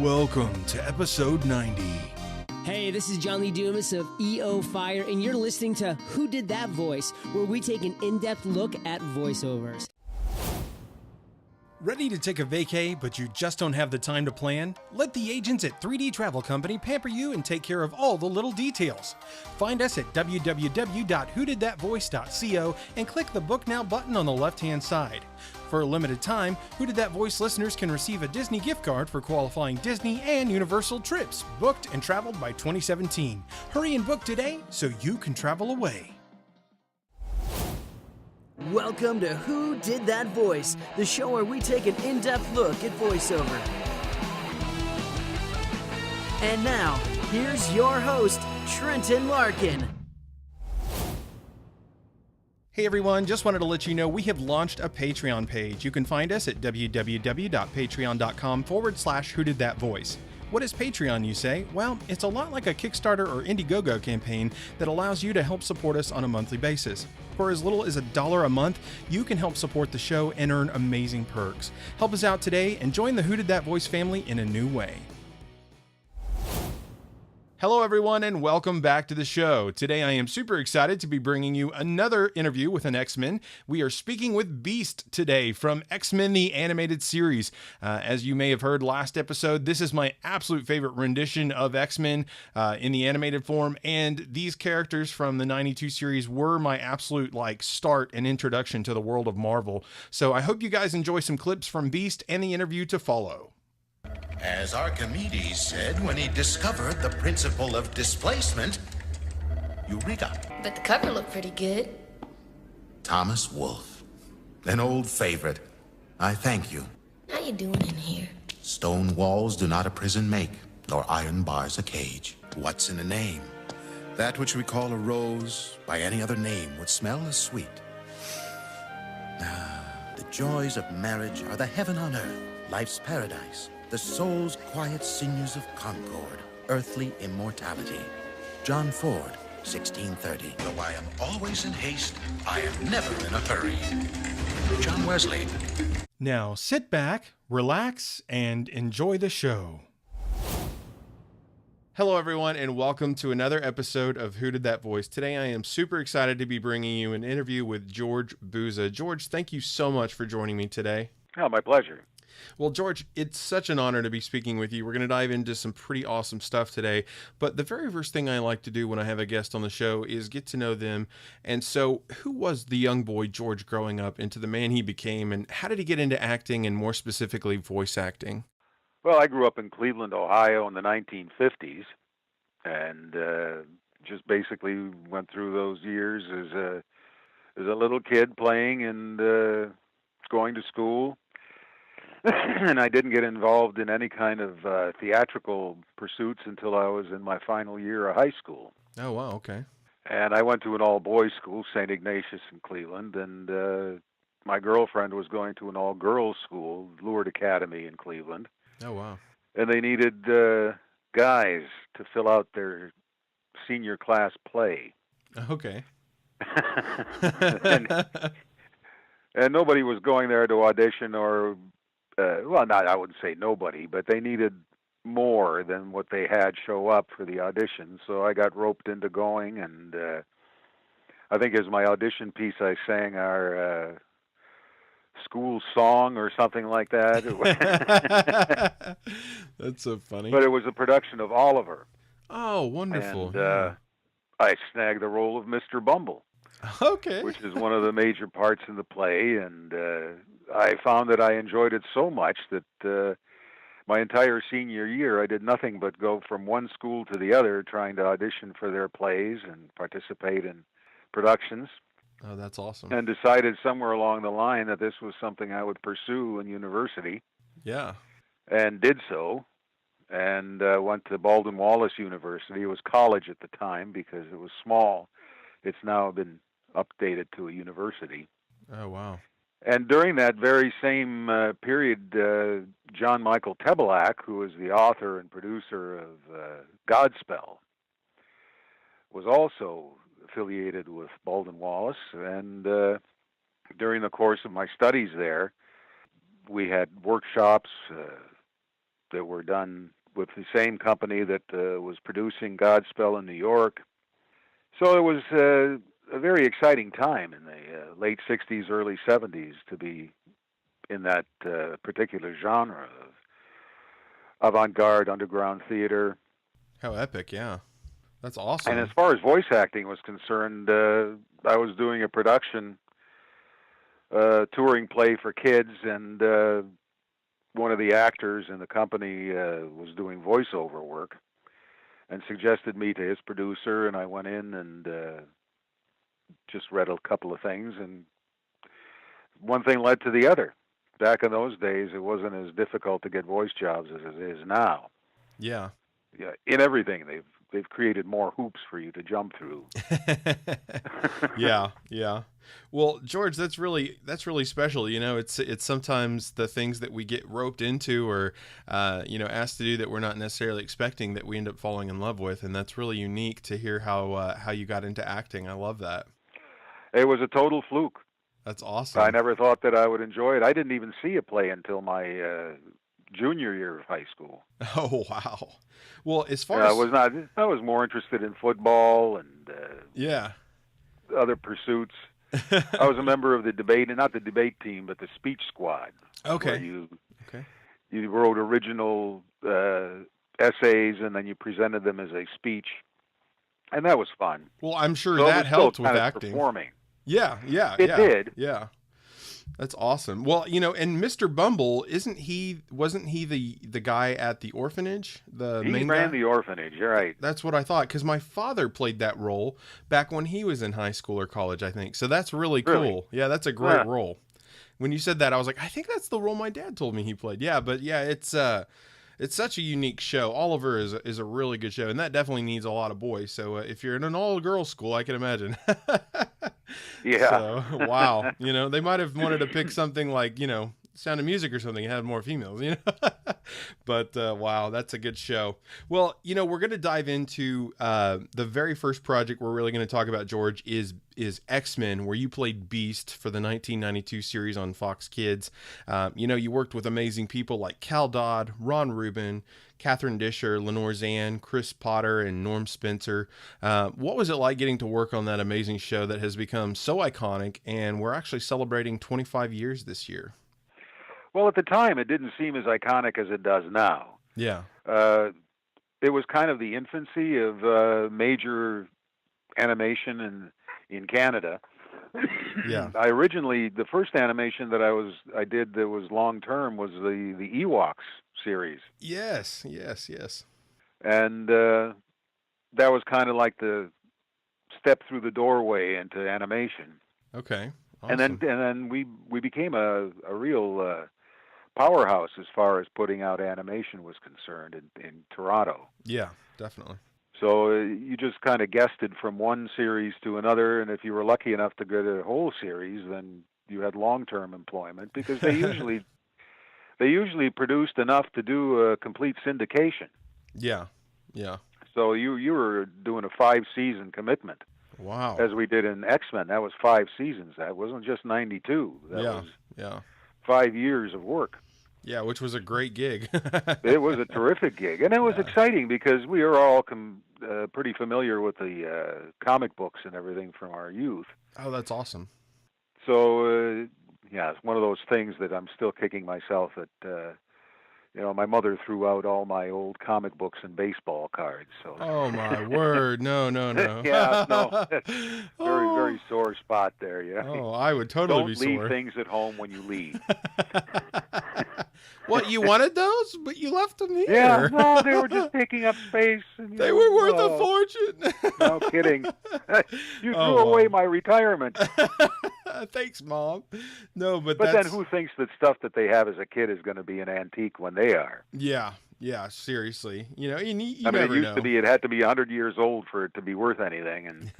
Welcome to episode 90. Hey, this is John Lee Dumas of EO Fire, and you're listening to Who Did That Voice, where we take an in-depth look at voiceovers. Ready to take a vacay, but you just don't have the time to plan? Let the agents at 3D Travel Company pamper you and take care of all the little details. Find us at www.whodidthatvoice.co and click the Book Now button on the left-hand side. For a limited time, Who Did That Voice listeners can receive a Disney gift card for qualifying Disney and Universal trips, booked and traveled by 2017. Hurry and book today so you can travel away. Welcome to Who Did That Voice, the show where we take an in-depth look at voiceover. And now, here's your host, Trenton Larkin. Hey everyone, just wanted to let you know we have launched a Patreon page. You can find us at www.patreon.com/whodidthatvoice. What is Patreon, you say? Well, it's a lot like a Kickstarter or Indiegogo campaign that allows you to help support us on a monthly basis. For as little as $1 a month, you can help support the show and earn amazing perks. Help us out today and join the Who Did That Voice family in a new way. Hello everyone and welcome back to the show. Today I am super excited to be bringing you another interview with an X-Men. We are speaking with Beast today from X-Men the Animated Series. As you may have heard last episode, this is my absolute favorite rendition of X-Men in the animated form, and these characters from the 92 series were my absolute start and introduction to the world of Marvel. So I hope you guys enjoy some clips from Beast and the interview to follow. As Archimedes said when he discovered the principle of displacement, Eureka. But the cover looked pretty good. Thomas Wolfe, an old favorite. I thank you. How you doing in here? Stone walls do not a prison make, nor iron bars a cage. What's in a name? That which we call a rose, by any other name would smell as sweet. The joys of marriage are the heaven on earth, life's paradise. The soul's quiet sinews of concord, earthly immortality. John Ford, 1630. Though I am always in haste, I am never in a hurry. John Wesley. Now sit back, relax, and enjoy the show. Hello everyone and welcome to another episode of Who Did That Voice. Today I am super excited to be bringing you an interview with George Buza. George, thank you so much for joining me today. Oh, my pleasure. Well, George, it's such an honor to be speaking with you. We're going to dive into some pretty awesome stuff today. But the very first thing I like to do when I have a guest on the show is get to know them. And so who was the young boy George growing up into the man he became, and how did he get into acting and more specifically voice acting? Well, I grew up in Cleveland, Ohio in the 1950s and just basically went through those years as a little kid playing and going to school. And I didn't get involved in any kind of theatrical pursuits until I was in my final year of high school. Oh, wow, okay. And I went to an all-boys school, St. Ignatius in Cleveland, and my girlfriend was going to an all-girls school, Lourdes Academy in Cleveland. Oh, wow. And they needed guys to fill out their senior class play. Okay. and nobody was going there to audition or... I wouldn't say nobody, but they needed more than what they had show up for the audition. So I got roped into going, and I think as my audition piece, I sang our school song or something like that. That's so funny. But it was a production of Oliver. Oh, wonderful. And yeah. I snagged the role of Mr. Bumble. Okay. Which is one of the major parts in the play, and I found that I enjoyed it so much that my entire senior year I did nothing but go from one school to the other trying to audition for their plays and participate in productions. Oh, that's awesome. And decided somewhere along the line that this was something I would pursue in university. Yeah. And did so, and went to Baldwin Wallace University. It was college at the time because it was small. It's now been updated to a university. Oh, wow. And during that very same period, John Michael Tebelak, who was the author and producer of Godspell, was also affiliated with Baldwin Wallace. And during the course of my studies there, we had workshops that were done with the same company that was producing Godspell in New York. So it was a very exciting time in the late 60s, early 70s to be in that particular genre of avant-garde underground theater. How epic, yeah. That's awesome. And as far as voice acting was concerned, I was doing a production, touring play for kids, and one of the actors in the company was doing voiceover work and suggested me to his producer, and I went in and just read a couple of things, and one thing led to the other. Back in those days, it wasn't as difficult to get voice jobs as it is now. Yeah. Yeah, in everything, they've created more hoops for you to jump through. Yeah, yeah. Well, George, that's really special. You know, it's sometimes the things that we get roped into or asked to do that we're not necessarily expecting that we end up falling in love with, and that's really unique to hear how you got into acting. I love that. It was a total fluke. That's awesome. I never thought that I would enjoy it. I didn't even see a play until my junior year of high school. Oh, wow. Well, as far as I was more interested in football and other pursuits. I was a member of the not the debate team, but the speech squad. Okay. You wrote original essays and then you presented them as a speech, and that was fun. Well, I'm sure that helped with acting. Performing. Yeah, it did. Yeah. That's awesome. Well, and Mr. Bumble, wasn't he the guy at the orphanage? He ran the orphanage, you're right. That's what I thought, because my father played that role back when he was in high school or college, I think. So that's really cool. Yeah, that's a great role. When you said that, I was like, I think that's the role my dad told me he played. Yeah, but yeah, it's such a unique show. Oliver is a really good show, and that definitely needs a lot of boys. So if you're in an all-girls school, I can imagine. Yeah. So, wow. They might have wanted to pick something like, Sound of Music or something and have more females, But wow, that's a good show. Well, we're going to dive into the very first project we're really going to talk about, George, is X-Men, where you played Beast for the 1992 series on Fox Kids. You worked with amazing people like Cal Dodd, Ron Rubin, Catherine Disher, Lenore Zann, Chris Potter, and Norm Spencer. What was it like getting to work on that amazing show that has become so iconic, and we're actually celebrating 25 years this year? Well, at the time, it didn't seem as iconic as it does now. Yeah. It was kind of the infancy of major animation in Canada. Yeah. The first animation that I did that was long term was the Ewoks series. Yes. And that was kind of like the step through the doorway into animation. Okay. Awesome. And then we became a real powerhouse as far as putting out animation was concerned in Toronto. Yeah, definitely. So you just kind of guested from one series to another, and if you were lucky enough to get a whole series, then you had long-term employment, because they usually produced enough to do a complete syndication. Yeah. So you were doing a 5-season commitment. Wow. As we did in X-Men, that was 5 seasons. That wasn't just 92. That was 5 years of work. Yeah, which was a great gig. It was a terrific gig, and it was exciting because we were all pretty familiar with the comic books and everything from our youth. Oh, that's awesome. So, it's one of those things that I'm still kicking myself at. My mother threw out all my old comic books and baseball cards. So. Oh my word! No. Yeah, no. Very sore spot there. Yeah. Oh, I would totally be sore. Don't leave things at home when you leave. What, you wanted those, but you left them here? Yeah, no, they were just taking up space. And, they were worth a fortune. No kidding. You threw away my retirement. Thanks, Mom. No, but then who thinks that stuff that they have as a kid is going to be an antique when they are? Yeah, seriously. You never it had to be 100 years old for it to be worth anything. And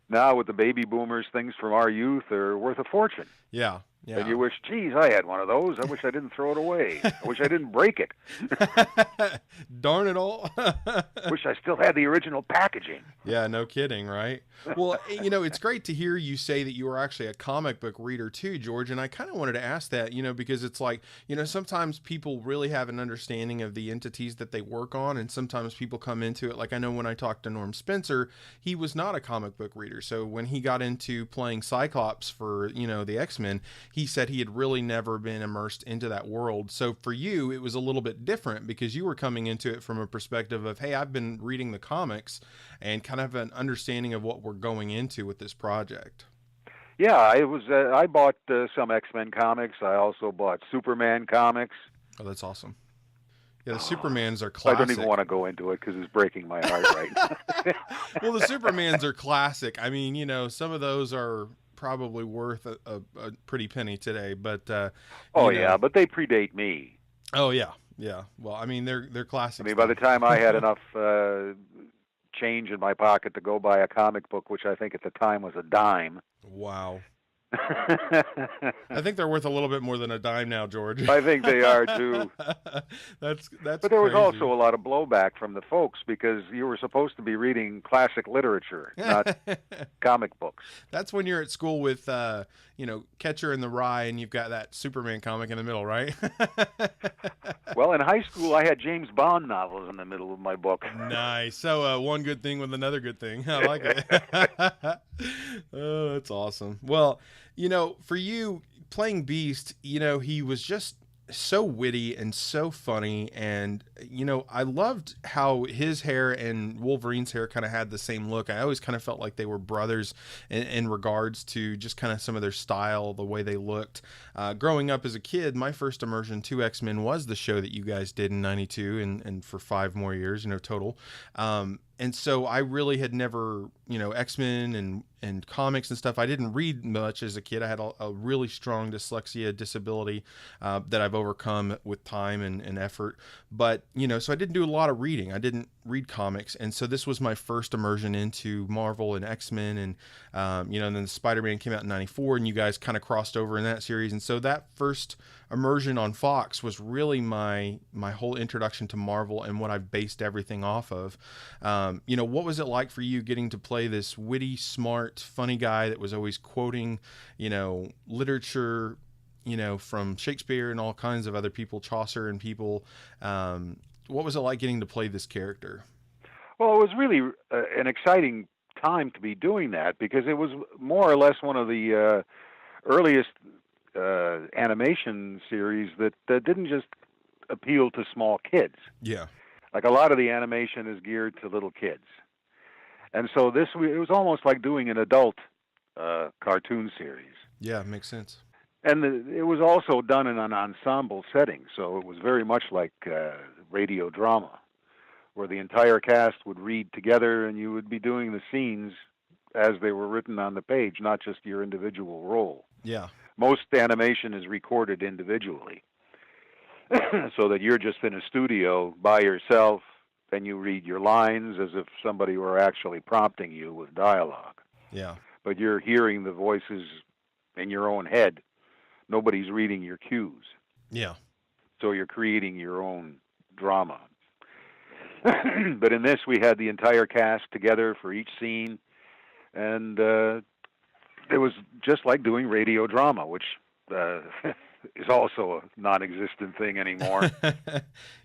now with the baby boomers, things from our youth are worth a fortune. Yeah, Yeah. And you wish, geez, I had one of those. I wish I didn't throw it away. I wish I didn't break it. Darn it all. Wish I still had the original packaging. Yeah, no kidding, right? Well, it's great to hear you say that you were actually a comic book reader too, George. And I kind of wanted to ask that, because it's like, sometimes people really have an understanding of the entities that they work on. And sometimes people come into it. Like I know when I talked to Norm Spencer, he was not a comic book reader. So when he got into playing Cyclops for, the X-Men, he said he had really never been immersed into that world. So for you, it was a little bit different because you were coming into it from a perspective of, hey, I've been reading the comics and kind of an understanding of what we're going into with this project. Yeah, I bought some X-Men comics. I also bought Superman comics. Oh, that's awesome. Yeah, the Supermans are classic. I don't even want to go into it because it's breaking my heart right now. Well, the Supermans are classic. I mean, some of those are probably worth a pretty penny today, but yeah, but they predate me. Oh yeah. Well, I mean, they're classic. I mean, by the time I had enough change in my pocket to go buy a comic book, which I think at the time was a dime. Wow. I think they're worth a little bit more than a dime now, George. I think they are too. That's. But there was also a lot of blowback from the folks because you were supposed to be reading classic literature, not comic books. That's when you're at school with, Catcher in the Rye, and you've got that Superman comic in the middle, right? Well, in high school, I had James Bond novels in the middle of my book. Nice. So one good thing with another good thing. I like it. Oh, that's awesome. Well, for you playing Beast, he was just so witty and so funny. And, I loved how his hair and Wolverine's hair kind of had the same look. I always kind of felt like they were brothers in regards to just kind of some of their style, the way they looked. Growing up as a kid, my first immersion to X-Men was the show that you guys did in 92 and for 5 more years, total. And so I really had never, X-Men and comics and stuff. I didn't read much as a kid. I had a really strong dyslexia disability that I've overcome with time and effort. But, so I didn't do a lot of reading. I didn't read comics. And so this was my first immersion into Marvel and X-Men. And, and then Spider-Man came out in 94 and you guys kind of crossed over in that series. And so that first immersion on Fox was really my whole introduction to Marvel and what I've based everything off of. What was it like for you getting to play this witty, smart, funny guy that was always quoting, literature, from Shakespeare and all kinds of other people, Chaucer and people. What was it like getting to play this character? Well, it was really an exciting time to be doing that because it was more or less one of the earliest animation series that didn't just appeal to small kids. Yeah. Like a lot of the animation is geared to little kids. And so it was almost like doing an adult cartoon series. Yeah, makes sense. And it was also done in an ensemble setting, so it was very much like radio drama, where the entire cast would read together and you would be doing the scenes as they were written on the page, not just your individual role. Yeah. Most animation is recorded individually, so that you're just in a studio by yourself, and you read your lines as if somebody were actually prompting you with dialogue. Yeah. But you're hearing the voices in your own head. Nobody's reading your cues. Yeah. So you're creating your own drama. But in this, we had the entire cast together for each scene, and it was just like doing radio drama, which is also a non-existent thing anymore.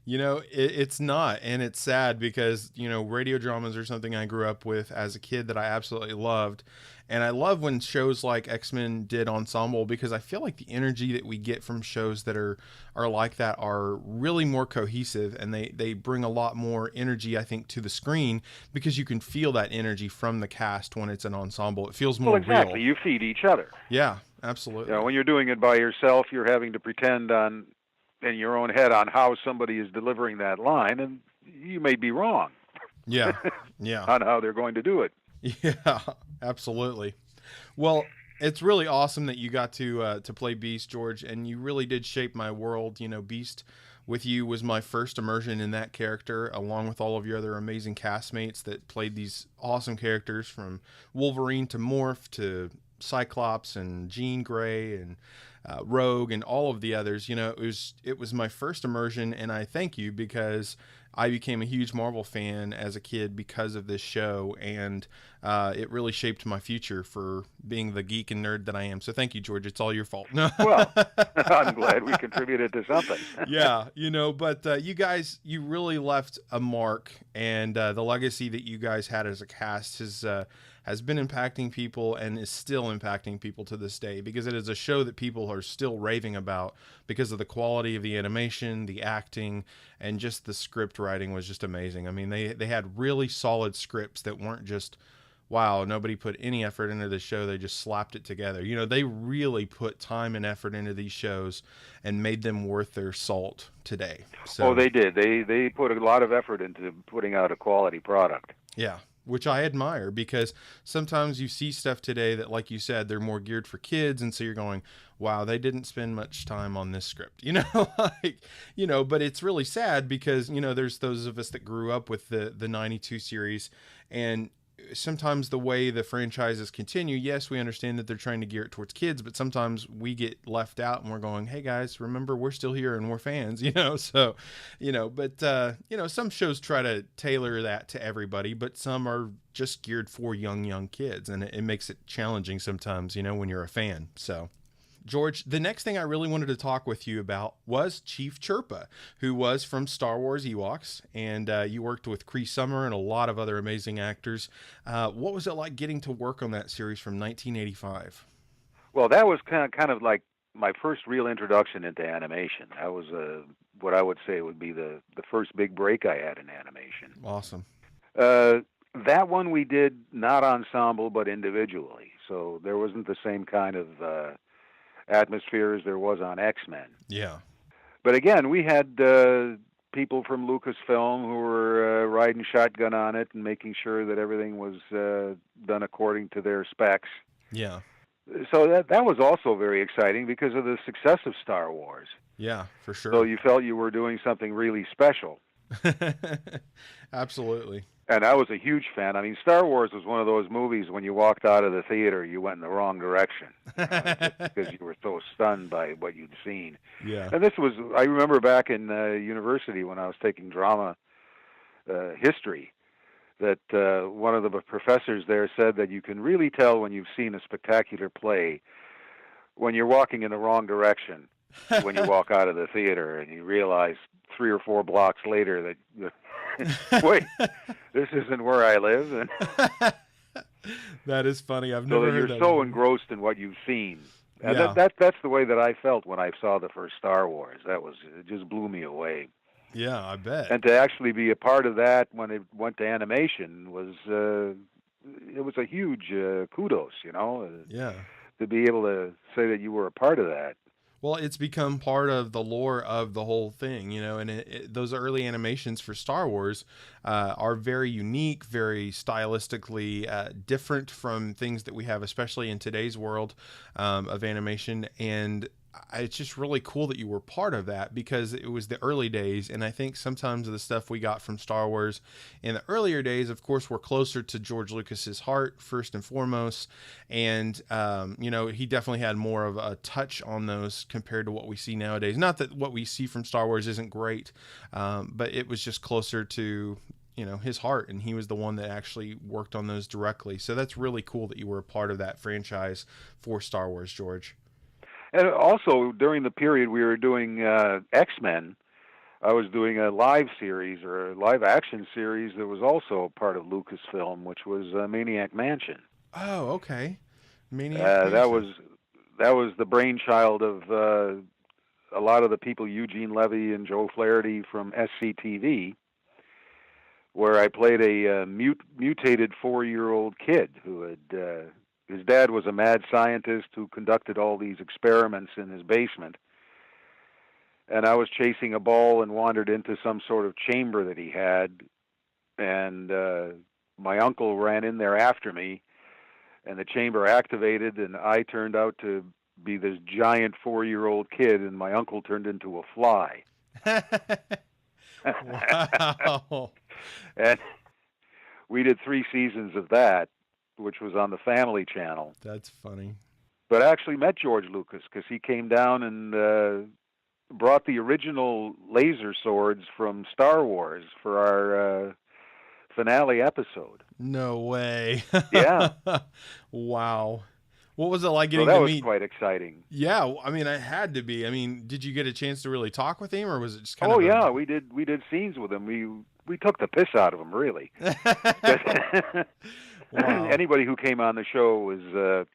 It's not, and it's sad because, radio dramas are something I grew up with as a kid that I absolutely loved. And I love when shows like X-Men did Ensemble because I feel like the energy that we get from shows that are like that are really more cohesive, and they bring a lot more energy, I think, to the screen because you can feel that energy from the cast when it's an ensemble. It feels more exactly. real. You feed each other. Yeah, absolutely. When you're doing it by yourself, you're having to pretend in your own head on how somebody is delivering that line, and you may be wrong. Yeah, yeah. On how they're going to do it. Yeah, absolutely. Well, it's really awesome that you got to play Beast, George, and you really did shape my world. Beast with you was my first immersion in that character, along with all of your other amazing castmates that played these awesome characters, from Wolverine to Morph to Cyclops and Jean Grey and Rogue, and all of the others. You know, it was my first immersion, and I thank you because I became a huge Marvel fan as a kid because of this show, and it really shaped my future for being the geek and nerd that I am. So thank you, George. It's all your fault. Well, I'm glad we contributed to something. Yeah, you know, but you guys, you really left a mark, and the legacy that you guys had as a cast has been impacting people and is still impacting people to this day, because it is a show that people are still raving about because of the quality of the animation, the acting, and just the script writing was just amazing. I mean, they had really solid scripts that weren't just, wow, nobody put any effort into the show, they just slapped it together. You know, they really put time and effort into these shows and made them worth their salt today. So, Oh, they did. They put a lot of effort into putting out a quality product. yeah, which I admire, because sometimes you see stuff today that, like you said, they're more geared for kids, and so you're going, wow, they didn't spend much time on this script, you know, like, you know, but it's really sad because, you know, there's those of us that grew up with the 92 series, and sometimes the way the franchises continue, yes, we understand that they're trying to gear it towards kids, but sometimes we get left out and we're going, hey guys, remember, we're still here and we're fans, you know? So, you know, but, you know, some shows try to tailor that to everybody, but some are just geared for young kids, and it makes it challenging sometimes, you know, when you're a fan. So, George, the next thing I really wanted to talk with you about was Chief Chirpa, who was from Star Wars Ewoks, and you worked with Cree Summer and a lot of other amazing actors. What was it like getting to work on that series from 1985? Well, that was kind of like my first real introduction into animation. That was what I would say would be the first big break I had in animation. Awesome. That one we did not ensemble, but individually. So there wasn't the same kind of atmosphere as there was on X-Men. Yeah. But again, we had people from Lucasfilm who were riding shotgun on it and making sure that everything was done according to their specs. Yeah. So that was also very exciting because of the success of Star Wars. Yeah, for sure. So you felt you were doing something really special. Absolutely. And I was a huge fan. I mean, Star Wars was one of those movies when you walked out of the theater, you went in the wrong direction, because you were so stunned by what you'd seen. Yeah. And this was, I remember back in university when I was taking drama history, that one of the professors there said that you can really tell when you've seen a spectacular play when you're walking in the wrong direction when you walk out of the theater and you realize 3 or 4 blocks later that wait, this isn't where I live. And that is funny. I've never heard that. You're so engrossed in what you've seen. And Yeah. that's the way that I felt when I saw the first Star Wars. It just blew me away. Yeah, I bet. And to actually be a part of that when it went to animation was it was a huge kudos, you know. Yeah. To be able to say that you were a part of that. Well, it's become part of the lore of the whole thing, you know, and those early animations for Star Wars are very unique, very stylistically different from things that we have, especially in today's world of animation. And it's just really cool that you were part of that, because it was the early days. And I think sometimes the stuff we got from Star Wars in the earlier days, of course, were closer to George Lucas's heart first and foremost. And, you know, he definitely had more of a touch on those compared to what we see nowadays. Not that what we see from Star Wars isn't great, but it was just closer to, you know, his heart, and he was the one that actually worked on those directly. So that's really cool that you were a part of that franchise for Star Wars, George. And also, during the period we were doing X-Men, I was doing a live series or a live-action series that was also part of Lucasfilm, which was Maniac Mansion. Oh, okay. Maniac Mansion. That was the brainchild of a lot of the people, Eugene Levy and Joe Flaherty from SCTV, where I played a mutated 4-year-old kid who had... his dad was a mad scientist who conducted all these experiments in his basement. And I was chasing a ball and wandered into some sort of chamber that he had. And my uncle ran in there after me, and the chamber activated, and I turned out to be this giant 4-year-old kid, and my uncle turned into a fly. Wow. And we did 3 seasons of that, which was on the Family Channel. That's funny. but I actually met George Lucas because he came down and brought the original laser swords from Star Wars for our finale episode. No way. Yeah. Wow. What was it like So getting that to was meet? quite exciting. Yeah, I mean, it had to be. I mean, did you get a chance to really talk with him, or was it just kind Oh of? yeah, we did scenes with him. We took the piss out of him, really. Wow. Anybody who came on the show was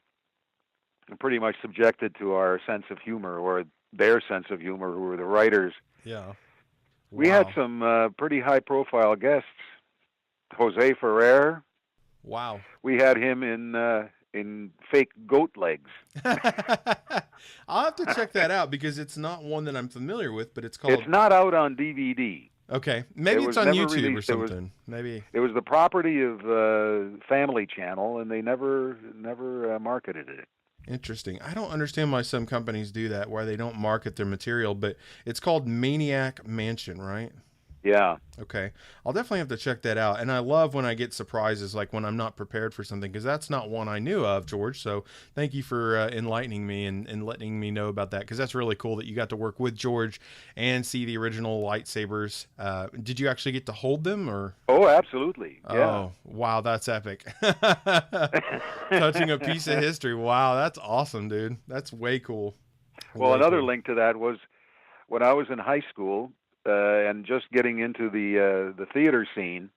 pretty much subjected to our sense of humor, or their sense of humor, who were the writers. Yeah. We had Wow. some pretty high-profile guests. Jose Ferrer. Wow. We had him in fake goat legs. I'll have to check that out because it's not one that I'm familiar with, but it's called. It's not out on DVD. Okay, maybe It it's was on never YouTube or released. It was- something. Maybe. It was the property of Family Channel, and they never marketed it. Interesting. I don't understand why some companies do that, why they don't market their material, but it's called Maniac Mansion, right? Yeah. Okay. I'll definitely have to check that out. And I love when I get surprises, like when I'm not prepared for something, because that's not one I knew of, George. So thank you for enlightening me and letting me know about that, because that's really cool that you got to work with George and see the original lightsabers. Did you actually get to hold them, or? Oh, absolutely. Yeah. Oh, wow, that's epic. Touching a piece of history. Wow, that's awesome, dude. That's way cool. Well, Way another cool. link to that was when I was in high school and just getting into the theater scene.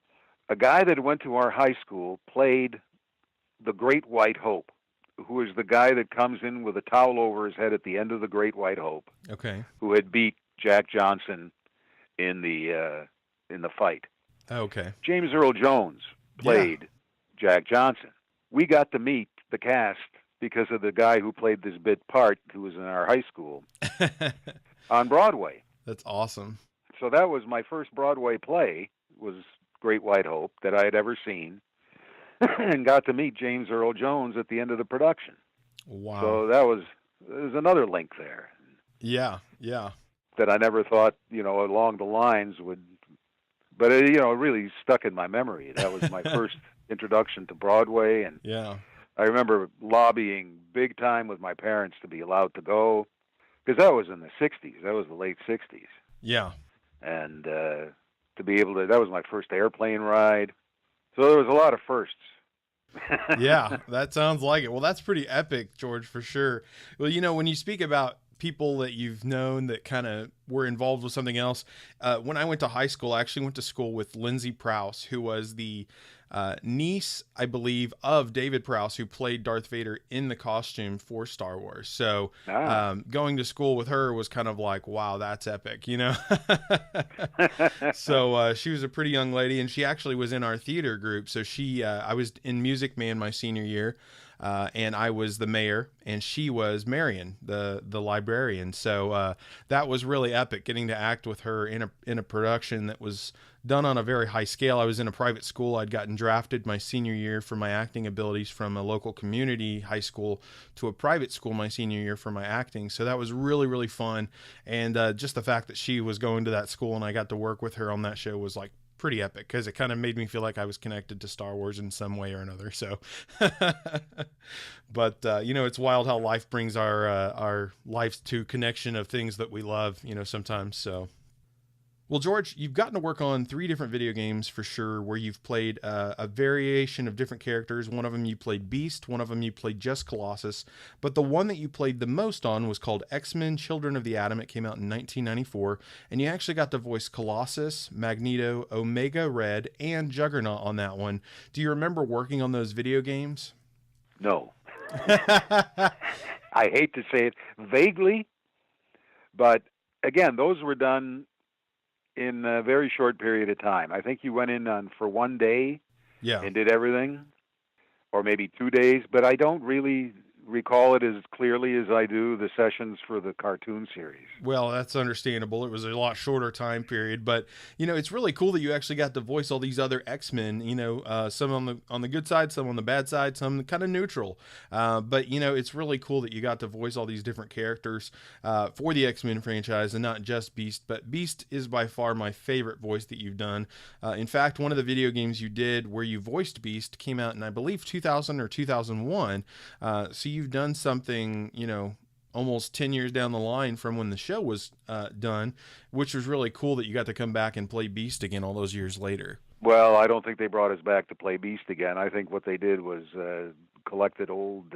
A guy that went to our high school played the Great White Hope, who is the guy that comes in with a towel over his head at the end of the Great White Hope, Okay. who had beat Jack Johnson in the fight. Okay. James Earl Jones played Jack Johnson. We got to meet the cast because of the guy who played this bit part, who was in our high school, on Broadway. That's awesome. So that was my first Broadway play, was Great White Hope, that I had ever seen, and got to meet James Earl Jones at the end of the production. Wow. So there's another link there Yeah. Yeah. that I never thought, along the lines would, but it really stuck in my memory. That was my first introduction to Broadway, and Yeah. I remember lobbying big time with my parents to be allowed to go, because that was in the 60s. That was the late 60s. Yeah. And to be able to, that was my first airplane ride. So there was a lot of firsts. Yeah, that sounds like it. Well, that's pretty epic, George, for sure. Well, when you speak about people that you've known that kind of were involved with something else, when I went to high school, I actually went to school with Lindsay Prowse, who was the niece, I believe, of David Prowse, who played Darth Vader in the costume for Star Wars. So going to school with her was kind of like, wow, that's epic, So she was a pretty young lady, and she actually was in our theater group. So I was in Music Man my senior year. And I was the mayor, and she was Marion, the librarian. So that was really epic, getting to act with her in a production that was done on a very high scale. I was in a private school. I'd gotten drafted my senior year for my acting abilities from a local community high school to a private school my senior year for my acting. So that was really, really fun. And just the fact that she was going to that school and I got to work with her on that show was like pretty epic, because it kind of made me feel like I was connected to Star Wars in some way or another. So, but it's wild how life brings our lives to connection of things that we love, sometimes. So, well, George, you've gotten to work on 3 different video games for sure, where you've played a variation of different characters. One of them you played Beast, one of them you played just Colossus, but the one that you played the most on was called X-Men Children of the Atom. It came out in 1994, and you actually got to voice Colossus, Magneto, Omega Red, and Juggernaut on that one. Do you remember working on those video games? No. I hate to say it, vaguely, but again, those were done in a very short period of time. I think you went in for one day and did everything, or maybe 2 days, but I don't really recall it as clearly as I do the sessions for the cartoon series. Well, that's understandable. It was a lot shorter time period, but it's really cool that you actually got to voice all these other X-Men. Some on the good side, some on the bad side, some kind of neutral. But it's really cool that you got to voice all these different characters for the X-Men franchise, and not just Beast. But Beast is by far my favorite voice that you've done. In fact, one of the video games you did where you voiced Beast came out in, I believe, 2000 or 2001. So you've done something, almost 10 years down the line from when the show was done, which was really cool that you got to come back and play Beast again all those years later. Well, I don't think they brought us back to play Beast again. I think what they did was collected old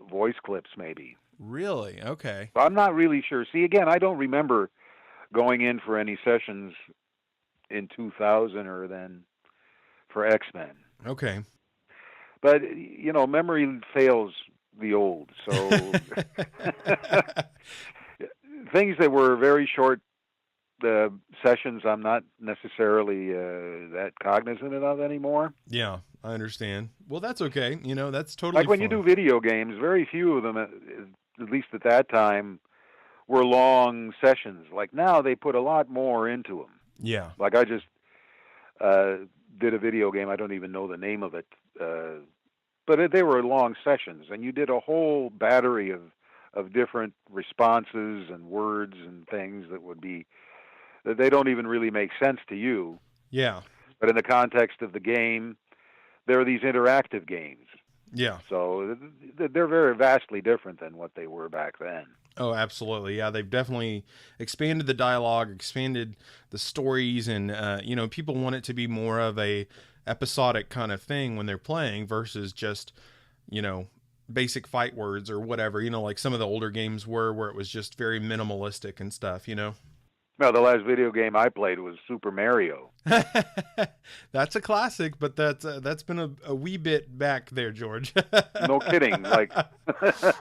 voice clips, maybe. Really? Okay. I'm not really sure. See, again, I don't remember going in for any sessions in 2000 or then for X-Men. Okay. But, memory fails the old. So things that were very short sessions, I'm not necessarily that cognizant of anymore. Yeah, I understand. Well, that's okay. That's totally like when you do video games, very few of them, at least at that time, were long sessions. Like now, they put a lot more into them. Yeah. Like I just did a video game. I don't even know the name of it, but they were long sessions, and you did a whole battery of different responses and words and things that they don't even really make sense to you. Yeah. But in the context of the game, there are these interactive games. Yeah. So they're very vastly different than what they were back then. Oh, absolutely. Yeah, they've definitely expanded the dialogue, expanded the stories, and people want it to be more of a episodic kind of thing when they're playing versus just, basic fight words or whatever, like some of the older games were, where it was just very minimalistic and stuff, Well, the last video game I played was Super Mario. That's a classic, but that's been a wee bit back there, George. No kidding. Like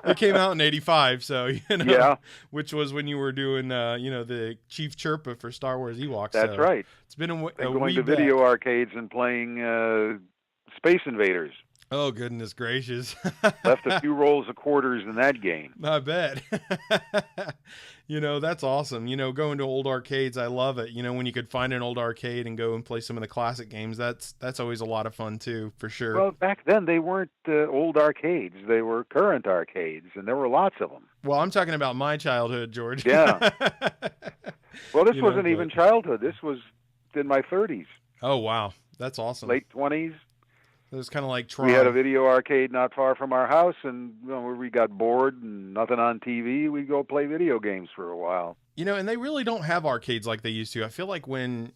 it came out in '85, so yeah, which was when you were doing the Chief Chirpa for Star Wars Ewoks. That's so right. It's been a going wee to bit. video arcades and playing Space Invaders. Oh, goodness gracious. Left a few rolls of quarters in that game. I bet. That's awesome. Going to old arcades, I love it. When you could find an old arcade and go and play some of the classic games, that's always a lot of fun too, for sure. Well, back then they weren't old arcades. They were current arcades, and there were lots of them. Well, I'm talking about my childhood, George. Yeah. Well, this wasn't even childhood. This was in my 30s. Oh, wow. That's awesome. Late 20s. It was kind of like Tron. We had a video arcade not far from our house, and we got bored and nothing on TV. We'd go play video games for a while. And they really don't have arcades like they used to. I feel like when,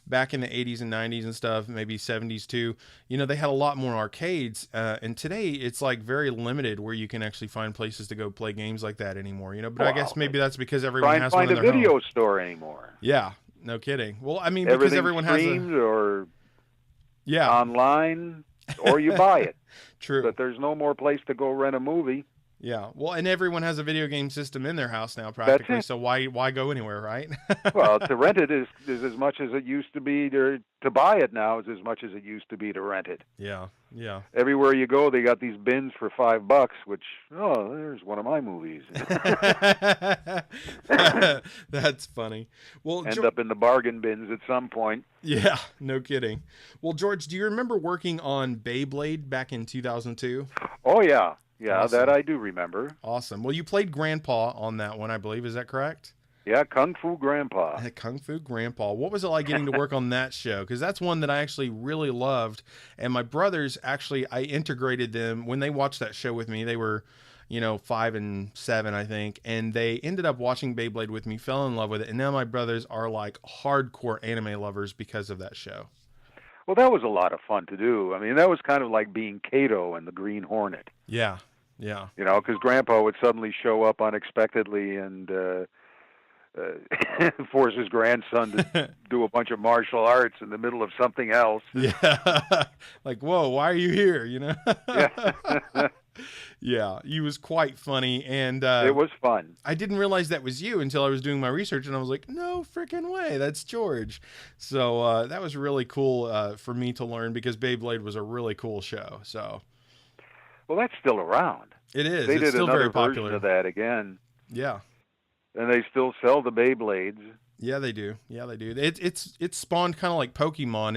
back in the 80s and 90s and stuff, maybe 70s too, they had a lot more arcades. And today it's like very limited where you can actually find places to go play games like that anymore, But I guess maybe that's because everyone has one in their home. Find a video store anymore. Yeah, no kidding. Well, I mean, because everyone has or online, or you buy it. True. But there's no more place to go rent a movie. Yeah. Well, and everyone has a video game system in their house now, practically. That's it. So why go anywhere, right? Well, to rent it is as much as it used to be. To buy it now is as much as it used to be to rent it. Yeah. Yeah. Everywhere you go, they got these bins for $5, which, there's one of my movies. That's funny. Well, End up in the bargain bins at some point. Yeah, no kidding. Well, George, do you remember working on Beyblade back in 2002? Oh, yeah. Yeah, Awesome. That I do remember. Awesome. Well, you played Grandpa on that one, I believe. Is that correct? Yeah, Kung Fu Grandpa. Kung Fu Grandpa. What was it like getting to work on that show? Because that's one that I actually really loved. And my brothers, actually, I integrated them. When they watched that show with me, they were, 5 and 7, I think. And they ended up watching Beyblade with me, fell in love with it. And now my brothers are like hardcore anime lovers because of that show. Well, that was a lot of fun to do. I mean, that was kind of like being Kato and the Green Hornet. Yeah, yeah. Because Grandpa would suddenly show up unexpectedly and force his grandson to do a bunch of martial arts in the middle of something else. Yeah. Like, whoa, why are you here? Yeah. Yeah, he was quite funny, and it was fun. I didn't realize that was you until I was doing my research, and I was like, no freaking way, that's George. So that was really cool for me to learn, because Beyblade was a really cool show. So, well, that's still around. It is. They it's did still another very popular. version of that again. Yeah. And they still sell the Beyblades. Yeah, they do. Yeah, they do. It's spawned kind of like Pokemon.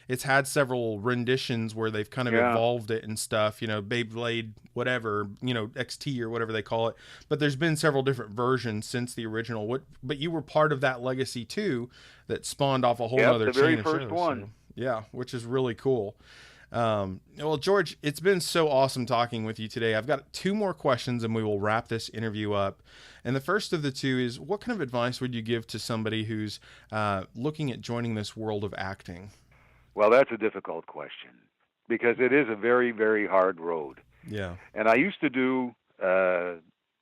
It's had several renditions where they've kind of evolved it and stuff. Beyblade, whatever, XT or whatever they call it. But there's been several different versions since the original. But you were part of that legacy too, that spawned off a whole other the chain very of first shows. one. So, yeah, which is really cool. Well, George, it's been so awesome talking with you today. I've got 2 more questions and we will wrap this interview up. And the first of the 2 is, what kind of advice would you give to somebody who's looking at joining this world of acting? Well, that's a difficult question because it is a very, very hard road. Yeah. And I used to do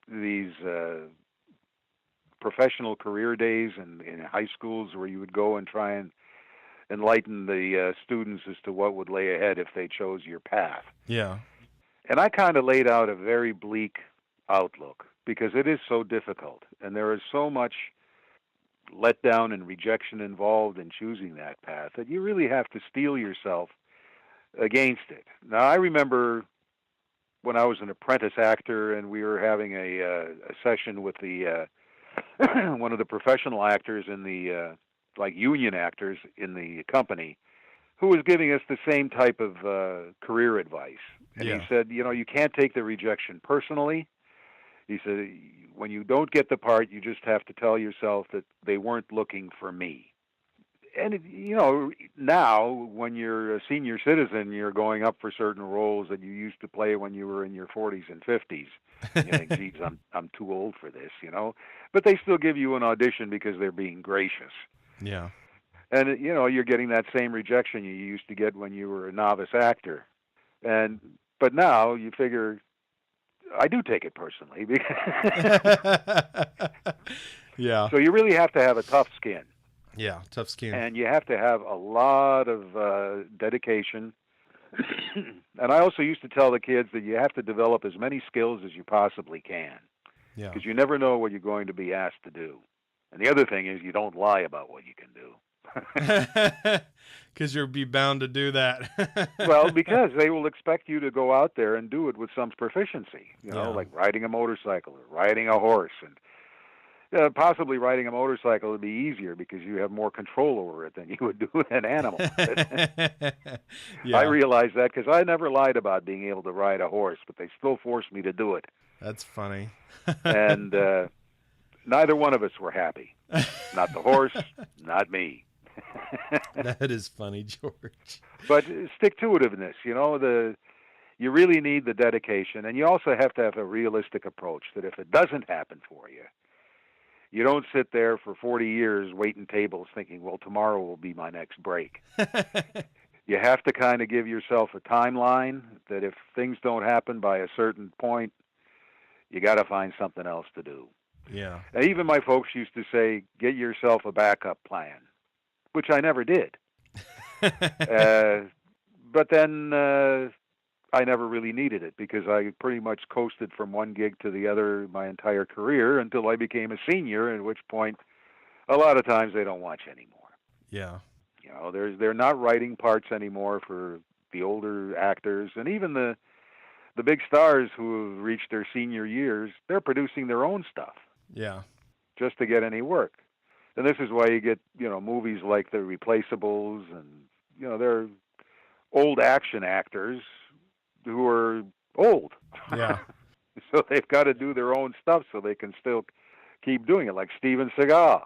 these professional career days in high schools where you would go and try and enlighten the students as to what would lay ahead if they chose your path. Yeah. And I kind of laid out a very bleak outlook because it is so difficult, and there is so much letdown and rejection involved in choosing that path that you really have to steel yourself against it. Now, I remember when I was an apprentice actor and we were having a session with the one of the professional actors in the like union actors in the company, who was giving us the same type of career advice. And Yeah. he said, you can't take the rejection personally. He said, when you don't get the part, you just have to tell yourself that they weren't looking for me. And, now when you're a senior citizen, you're going up for certain roles that you used to play when you were in your 40s and 50s. You think, geez, I'm too old for this, But they still give you an audition because they're being gracious. Yeah. And, you're getting that same rejection you used to get when you were a novice actor. But now you figure, I do take it personally. Yeah. So you really have to have a tough skin. Yeah. Tough skin. And you have to have a lot of dedication. And I also used to tell the kids that you have to develop as many skills as you possibly can. Yeah. Because you never know what you're going to be asked to do. And the other thing is you don't lie about what you can do. Because you'll be bound to do that. Well, because they will expect you to go out there and do it with some proficiency, Yeah. like riding a motorcycle or riding a horse. And possibly riding a motorcycle would be easier because you have more control over it than you would do with an animal. Yeah. I realized that because I never lied about being able to ride a horse, but they still forced me to do it. That's funny. And neither one of us were happy. Not the horse, not me. That is funny, George. But stick-to-itiveness, you really need the dedication, and you also have to have a realistic approach that if it doesn't happen for you, you don't sit there for 40 years waiting tables thinking, well, tomorrow will be my next break. You have to kind of give yourself a timeline that if things don't happen by a certain point, you got to find something else to do. Yeah. And even my folks used to say, get yourself a backup plan, which I never did. But then I never really needed it because I pretty much coasted from one gig to the other my entire career until I became a senior, at which point a lot of times they don't want you anymore. Yeah. They're not writing parts anymore for the older actors, and even the big stars who have reached their senior years, they're producing their own stuff. Yeah. Just to get any work. And this is why you get, movies like The Replaceables and, they're old action actors who are old. Yeah. So they've got to do their own stuff so they can still keep doing it, like Steven Seagal.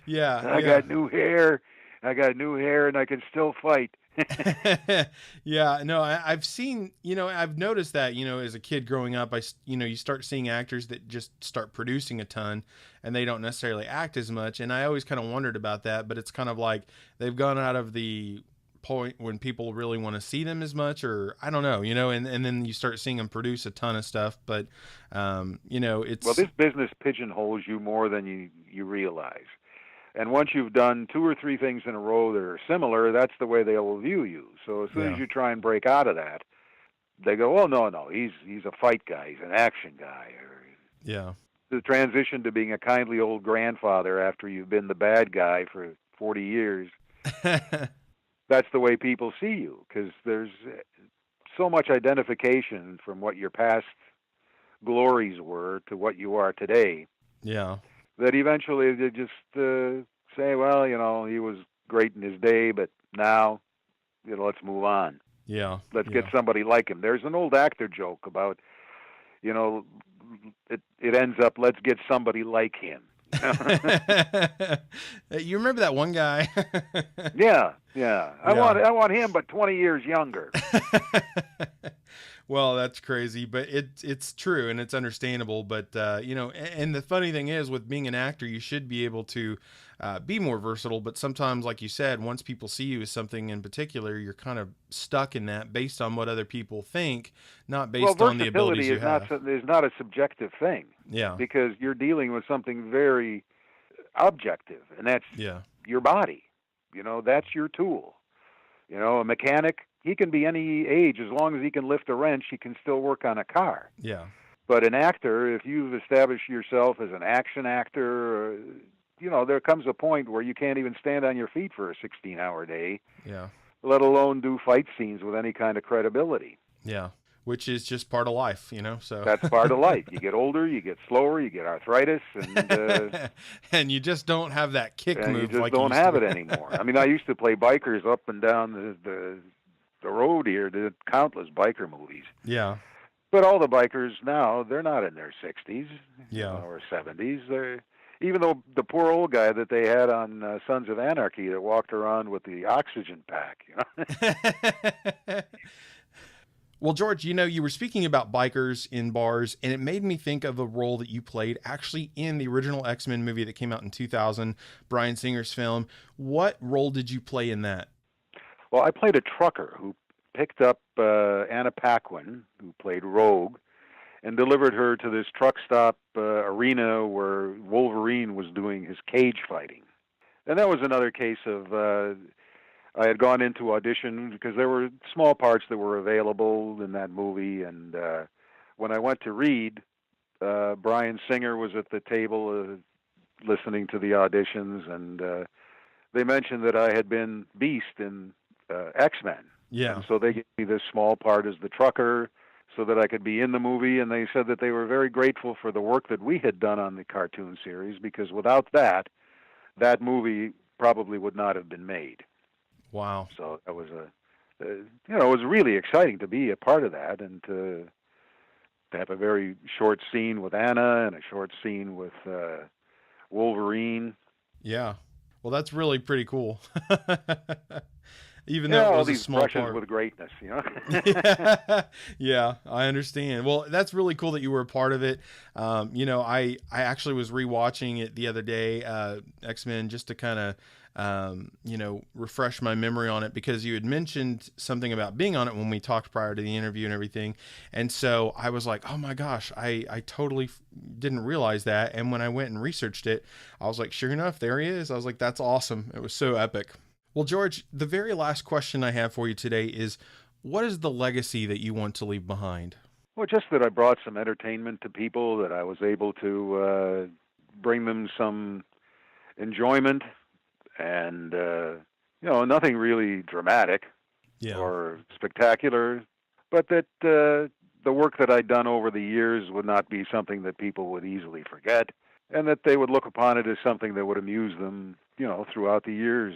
Yeah. I got new hair and I can still fight. Yeah, no, I've seen, I've noticed that, as a kid growing up, you start seeing actors that just start producing a ton and they don't necessarily act as much. And I always kind of wondered about that, but it's kind of like they've gone out of the point when people really want to see them as much, or I don't know, and then you start seeing them produce a ton of stuff. But, it's. Well, this business pigeonholes you more than you realize. And once you've done 2 or 3 things in a row that are similar, that's the way they will view you. So as soon as you try and break out of that, they go, "Oh no, he's a fight guy, he's an action guy." Or Yeah. the transition to being a kindly old grandfather after you've been the bad guy for 40 years. That's the way people see you because there's so much identification from what your past glories were to what you are today. Yeah. That eventually they just say, well, he was great in his day, but now, let's move on. Yeah. Let's get somebody like him. There's an old actor joke about, it ends up, let's get somebody like him. You remember that one guy? Yeah. I want him, but 20 years younger. Well, that's crazy, but it's true and it's understandable. But and the funny thing is, with being an actor, you should be able to be more versatile. But sometimes, like you said, once people see you as something in particular, you're kind of stuck in that based on what other people think, not based on the abilities you have. Versatility is not a subjective thing. Yeah, because you're dealing with something very objective, and that's your body. That's your tool. A mechanic, he can be any age. As long as he can lift a wrench, he can still work on a car. Yeah. But an actor, if you've established yourself as an action actor, there comes a point where you can't even stand on your feet for a 16-hour day, let alone do fight scenes with any kind of credibility. Yeah, which is just part of life, so. That's part of life. You get older, you get slower, you get arthritis, and and you just don't have that kick move. You just like don't have it anymore. I mean, I used to play bikers up and down the road here, did countless biker movies. Yeah. But all the bikers now, they're not in their 60s or 70s. Even though the poor old guy that they had on Sons of Anarchy that walked around with the oxygen pack. Well, George, you were speaking about bikers in bars, and it made me think of a role that you played actually in the original X-Men movie that came out in 2000, Bryan Singer's film. What role did you play in that? Well, I played a trucker who picked up Anna Paquin, who played Rogue, and delivered her to this truck stop arena where Wolverine was doing his cage fighting. And that was another case of I had gone into audition because there were small parts that were available in that movie. And when I went to read, Bryan Singer was at the table listening to the auditions, and they mentioned that I had been Beast in X-Men. Yeah. And so they gave me this small part as the trucker so that I could be in the movie, and they said that they were very grateful for the work that we had done on the cartoon series, because without that movie probably would not have been made. Wow. So that was it was really exciting to be a part of that, and to have a very short scene with Anna and a short scene with Wolverine. Yeah. Well, that's really pretty cool. Even though it was a small part. With greatness, Yeah, I understand. Well, that's really cool that you were a part of it. I actually was rewatching it the other day, X-Men, just to kind of, refresh my memory on it, because you had mentioned something about being on it when we talked prior to the interview and everything. And so I was like, oh my gosh, I totally didn't realize that. And when I went and researched it, I was like, sure enough, there he is. I was like, that's awesome. It was so epic. Well, George, the very last question I have for you today is, what is the legacy that you want to leave behind? Well, just that I brought some entertainment to people, that I was able to bring them some enjoyment, and, nothing really dramatic or spectacular, but that the work that I'd done over the years would not be something that people would easily forget, and that they would look upon it as something that would amuse them, throughout the years.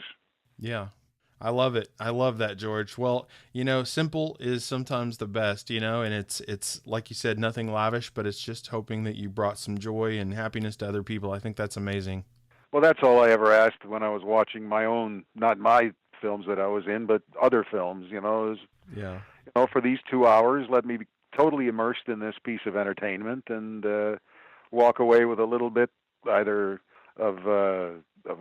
Yeah, I love it. I love that, George. Well, simple is sometimes the best, and it's like you said, nothing lavish, but it's just hoping that you brought some joy and happiness to other people. I think that's amazing. Well, that's all I ever asked when I was watching my own, not my films that I was in, but other films, for these 2 hours, let me be totally immersed in this piece of entertainment, and walk away with a little bit either of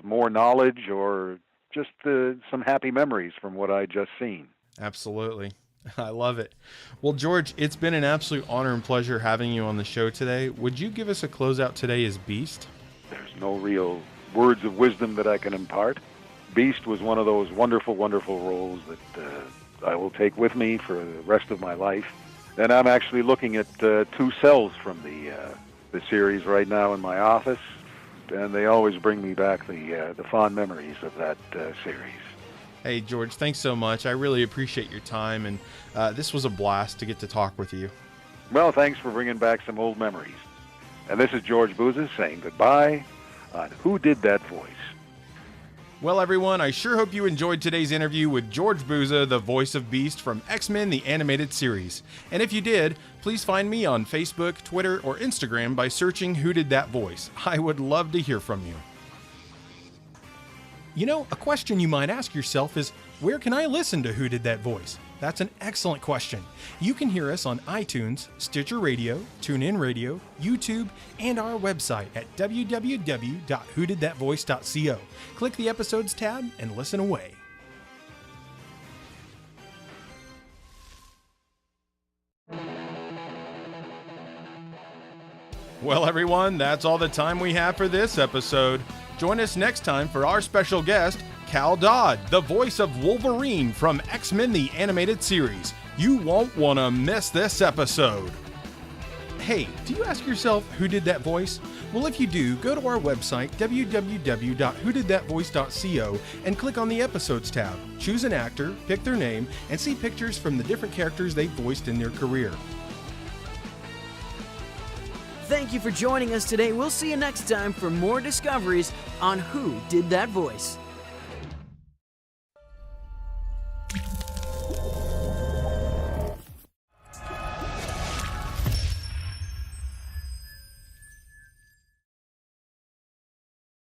more knowledge or just some happy memories from what I just seen. Absolutely. I love it. Well, George, it's been an absolute honor and pleasure having you on the show today. Would you give us a closeout today as Beast? There's no real words of wisdom that I can impart. Beast was one of those wonderful, wonderful roles that I will take with me for the rest of my life. And I'm actually looking at 2 cells from the series right now in my office, and they always bring me back the fond memories of that series. Hey, George, thanks so much. I really appreciate your time, and this was a blast to get to talk with you. Well, thanks for bringing back some old memories. And this is George Buza saying goodbye on Who Did That Voice? Well, everyone, I sure hope you enjoyed today's interview with George Buza, the voice of Beast from X-Men the Animated Series. And if you did, please find me on Facebook, Twitter, or Instagram by searching Who Did That Voice. I would love to hear from you. You know, a question you might ask yourself is, where can I listen to Who Did That Voice? That's an excellent question. You can hear us on iTunes, Stitcher Radio, TuneIn Radio, YouTube, and our website at www.whodidthatvoice.co. Click the Episodes tab and listen away. Well, everyone, that's all the time we have for this episode. Join us next time for our special guest, Cal Dodd, the voice of Wolverine from X-Men the Animated Series. You won't want to miss this episode. Hey, do you ask yourself who did that voice? Well, if you do, go to our website, www.whodidthatvoice.co, and click on the Episodes tab. Choose an actor, pick their name, and see pictures from the different characters they voiced in their career. Thank you for joining us today. We'll see you next time for more discoveries on Who Did That Voice.